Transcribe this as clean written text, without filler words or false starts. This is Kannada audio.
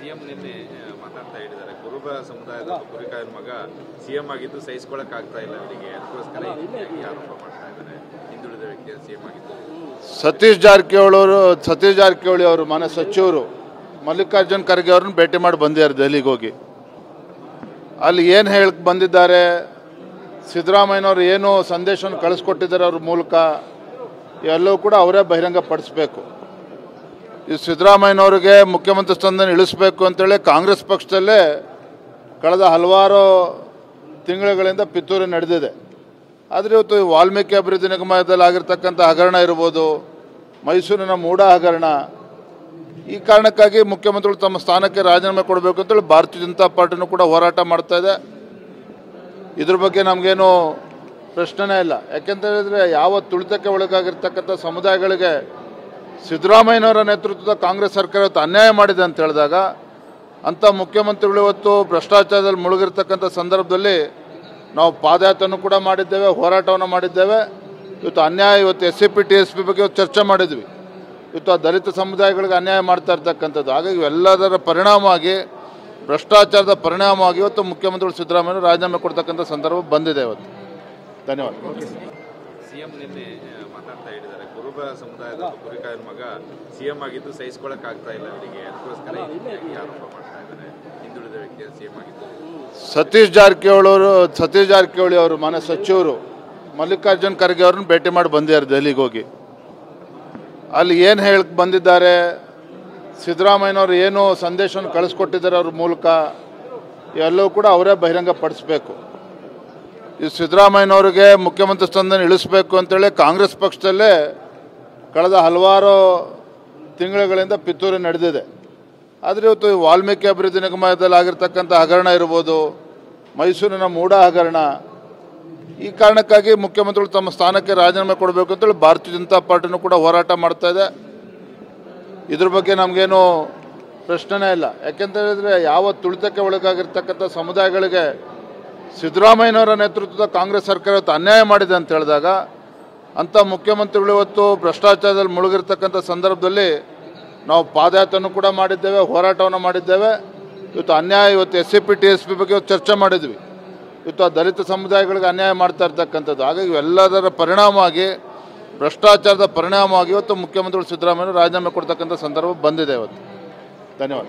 ಸಿಎಂ ನಿನ್ನೆ ಮಾತಾಡ್ತಾ ಹೇಳಿದ್ದಾರೆ, ಕುರುಬ ಸಮುದಾಯದ ಕುರಿಕಾಯನ ಮಗ ಸಿಎಂ ಆಗಿದ್ದು ಸಹಿಸಿಕೊಳ್ಳಕ್ ಆಗ್ತಾ ಇಲ್ಲ ಅವರಿಗೆ, ಅದಕ್ಕೋಸ್ಕರ ಆರೋಪ ಮಾಡ್ತಾ ಇದ್ದಾರೆ. ಹಿಂದುಳಿದ ವ್ಯಕ್ತಿಯ ಸಿಎಂ ಆಗಿದ್ದು ಸತೀಶ್ ಜಾರಕಿಹೊಳಿ ಅವರು ಮನೆ ಸಚಿವರು ಮಲ್ಲಿಕಾರ್ಜುನ್ ಖರ್ಗೆ ಅವ್ರನ್ನ ಭೇಟಿ ಮಾಡಿ ಬಂದಿದ್ದಾರೆ ದೆಹಲಿಗೆ ಹೋಗಿ. ಅಲ್ಲಿ ಏನು ಹೇಳಕ್ ಬಂದಿದ್ದಾರೆ, ಸಿದ್ದರಾಮಯ್ಯನವರು ಏನು ಸಂದೇಶವನ್ನು ಕಳಿಸ್ಕೊಟ್ಟಿದ್ದಾರೆ ಅವ್ರ ಮೂಲಕ, ಎಲ್ಲವೂ ಕೂಡ ಅವರೇ ಬಹಿರಂಗ ಪಡಿಸ್ಬೇಕು. ಈ ಸಿದ್ದರಾಮಯ್ಯನವರಿಗೆ ಮುಖ್ಯಮಂತ್ರಿ ಸ್ಥಾನದಲ್ಲಿ ಇಳಿಸ್ಬೇಕು ಅಂತೇಳಿ ಕಾಂಗ್ರೆಸ್ ಪಕ್ಷದಲ್ಲೇ ಕಳೆದ ಹಲವಾರು ತಿಂಗಳುಗಳಿಂದ ಪಿತೂರಿ ನಡೆದಿದೆ. ಆದರೆ ಇವತ್ತು ವಾಲ್ಮೀಕಿ ಅಭಿವೃದ್ಧಿ ನಿಗಮದಲ್ಲಿ ಆಗಿರ್ತಕ್ಕಂಥ ಹಗರಣ ಇರ್ಬೋದು, ಮೈಸೂರಿನ ಮೂಡ ಹಗರಣ, ಈ ಕಾರಣಕ್ಕಾಗಿ ಮುಖ್ಯಮಂತ್ರಿಗಳು ತಮ್ಮ ಸ್ಥಾನಕ್ಕೆ ರಾಜೀನಾಮೆ ಕೊಡಬೇಕು ಅಂತೇಳಿ ಭಾರತೀಯ ಜನತಾ ಪಾರ್ಟಿನೂ ಕೂಡ ಹೋರಾಟ ಮಾಡ್ತಾ ಇದೆ. ಇದ್ರ ಬಗ್ಗೆ ನಮಗೇನು ಪ್ರಶ್ನೆನೇ ಇಲ್ಲ. ಯಾಕೆಂತ ಹೇಳಿದ್ರೆ ಯಾವ ತುಳಿತಕ್ಕೆ ಒಳಗಾಗಿರ್ತಕ್ಕಂಥ ಸಮುದಾಯಗಳಿಗೆ ಸಿದ್ದರಾಮಯ್ಯನವರ ನೇತೃತ್ವದ ಕಾಂಗ್ರೆಸ್ ಸರ್ಕಾರ ಇವತ್ತು ಅನ್ಯಾಯ ಮಾಡಿದೆ ಅಂತ ಹೇಳಿದಾಗ, ಅಂಥ ಮುಖ್ಯಮಂತ್ರಿಗಳು ಇವತ್ತು ಭ್ರಷ್ಟಾಚಾರದಲ್ಲಿ ಮುಳುಗಿರ್ತಕ್ಕಂಥ ಸಂದರ್ಭದಲ್ಲಿ ನಾವು ಪಾದಯಾತ್ರೆಯನ್ನು ಕೂಡ ಮಾಡಿದ್ದೇವೆ, ಹೋರಾಟವನ್ನು ಮಾಡಿದ್ದೇವೆ. ಇವತ್ತು ಅನ್ಯಾಯ, ಇವತ್ತು SCP TSP ಬಗ್ಗೆ ಇವತ್ತು ಚರ್ಚೆ ಮಾಡಿದ್ವಿ. ಇವತ್ತು ಆ ದಲಿತ ಸಮುದಾಯಗಳಿಗೆ ಅನ್ಯಾಯ ಮಾಡ್ತಾ ಇರ್ತಕ್ಕಂಥದ್ದು. ಹಾಗಾಗಿ ಇವೆಲ್ಲದರ ಪರಿಣಾಮವಾಗಿ, ಭ್ರಷ್ಟಾಚಾರದ ಪರಿಣಾಮವಾಗಿ ಇವತ್ತು ಮುಖ್ಯಮಂತ್ರಿಗಳು ಸಿದ್ದರಾಮಯ್ಯ ರಾಜೀನಾಮೆ ಕೊಡ್ತಕ್ಕಂಥ ಸಂದರ್ಭ ಬಂದಿದೆ ಇವತ್ತು. ಧನ್ಯವಾದ. ಸಿಎಂ ನಿನ್ನೆ ಮಾತಾಡ್ತಾ ಹೇಳಿದ್ದಾರೆ, ಕುರುಬ ಸಮುದಾಯದ ಕುರಿಕಾಯನ ಮಗ ಸಿಎಂ ಆಗಿದ್ದು ಸಹಿಸಿಕೊಳ್ಳಕ್ ಆಗ್ತಾ ಇಲ್ಲ ಅವರಿಗೆ, ಅದಕ್ಕೋಸ್ಕರ ಆರೋಪ ಮಾಡ್ತಾ ಇದ್ದಾರೆ. ಹಿಂದುಳಿದ ವ್ಯಕ್ತಿಯ ಸಿಎಂ ಆಗಿದ್ದು ಸತೀಶ್ ಜಾರಕಿಹೊಳಿ ಅವರು ಮನೆ ಸಚಿವರು ಮಲ್ಲಿಕಾರ್ಜುನ್ ಖರ್ಗೆ ಅವ್ರನ್ನ ಭೇಟಿ ಮಾಡಿ ಬಂದಿದ್ದಾರೆ ದೆಹಲಿಗೆ ಹೋಗಿ. ಅಲ್ಲಿ ಏನು ಹೇಳಕ್ ಬಂದಿದ್ದಾರೆ, ಸಿದ್ದರಾಮಯ್ಯನವರು ಏನು ಸಂದೇಶವನ್ನು ಕಳಿಸ್ಕೊಟ್ಟಿದ್ದಾರೆ ಅವ್ರ ಮೂಲಕ, ಎಲ್ಲವೂ ಕೂಡ ಅವರೇ ಬಹಿರಂಗ ಪಡಿಸ್ಬೇಕು. ಈ ಸಿದ್ದರಾಮಯ್ಯನವರಿಗೆ ಮುಖ್ಯಮಂತ್ರಿ ಸ್ಥಾನದಲ್ಲಿ ಇಳಿಸ್ಬೇಕು ಅಂತೇಳಿ ಕಾಂಗ್ರೆಸ್ ಪಕ್ಷದಲ್ಲೇ ಕಳೆದ ಹಲವಾರು ತಿಂಗಳುಗಳಿಂದ ಪಿತೂರಿ ನಡೆದಿದೆ. ಆದರೆ ಇವತ್ತು ವಾಲ್ಮೀಕಿ ಅಭಿವೃದ್ಧಿ ನಿಗಮದಲ್ಲಿ ಆಗಿರ್ತಕ್ಕಂಥ ಹಗರಣ ಇರ್ಬೋದು, ಮೈಸೂರಿನ ಮೂಡ ಹಗರಣ, ಈ ಕಾರಣಕ್ಕಾಗಿ ಮುಖ್ಯಮಂತ್ರಿಗಳು ತಮ್ಮ ಸ್ಥಾನಕ್ಕೆ ರಾಜೀನಾಮೆ ಕೊಡಬೇಕು ಅಂತೇಳಿ ಭಾರತೀಯ ಜನತಾ ಪಾರ್ಟಿನೂ ಕೂಡ ಹೋರಾಟ ಮಾಡ್ತಾ ಇದೆ. ಇದ್ರ ಬಗ್ಗೆ ನಮಗೇನು ಪ್ರಶ್ನೆನೇ ಇಲ್ಲ. ಯಾಕೆಂತ ಹೇಳಿದ್ರೆ ಯಾವ ತುಳಿತಕ್ಕೆ ಒಳಗಾಗಿರ್ತಕ್ಕಂಥ ಸಮುದಾಯಗಳಿಗೆ ಸಿದ್ದರಾಮಯ್ಯನವರ ನೇತೃತ್ವದ ಕಾಂಗ್ರೆಸ್ ಸರ್ಕಾರ ಇವತ್ತು ಅನ್ಯಾಯ ಮಾಡಿದೆ ಅಂತ ಹೇಳಿದಾಗ, ಅಂಥ ಮುಖ್ಯಮಂತ್ರಿಗಳು ಇವತ್ತು ಭ್ರಷ್ಟಾಚಾರದಲ್ಲಿ ಮುಳುಗಿರ್ತಕ್ಕಂಥ ಸಂದರ್ಭದಲ್ಲಿ ನಾವು ಪಾದಯಾತ್ರೆಯನ್ನು ಕೂಡ ಮಾಡಿದ್ದೇವೆ, ಹೋರಾಟವನ್ನು ಮಾಡಿದ್ದೇವೆ. ಇವತ್ತು ಅನ್ಯಾಯ, ಇವತ್ತು SCP TSP ಬಗ್ಗೆ ಇವತ್ತು ಚರ್ಚೆ ಮಾಡಿದ್ವಿ. ಇವತ್ತು ಆ ದಲಿತ ಸಮುದಾಯಗಳಿಗೆ ಅನ್ಯಾಯ ಮಾಡ್ತಾ ಇರ್ತಕ್ಕಂಥದ್ದು. ಹಾಗಾಗಿ ಇವೆಲ್ಲದರ ಪರಿಣಾಮವಾಗಿ, ಭ್ರಷ್ಟಾಚಾರದ ಪರಿಣಾಮವಾಗಿ ಇವತ್ತು ಮುಖ್ಯಮಂತ್ರಿಗಳು ಸಿದ್ದರಾಮಯ್ಯ ರಾಜೀನಾಮೆ ಕೊಡ್ತಕ್ಕಂಥ ಸಂದರ್ಭ ಬಂದಿದೆ ಇವತ್ತು. ಧನ್ಯವಾದ.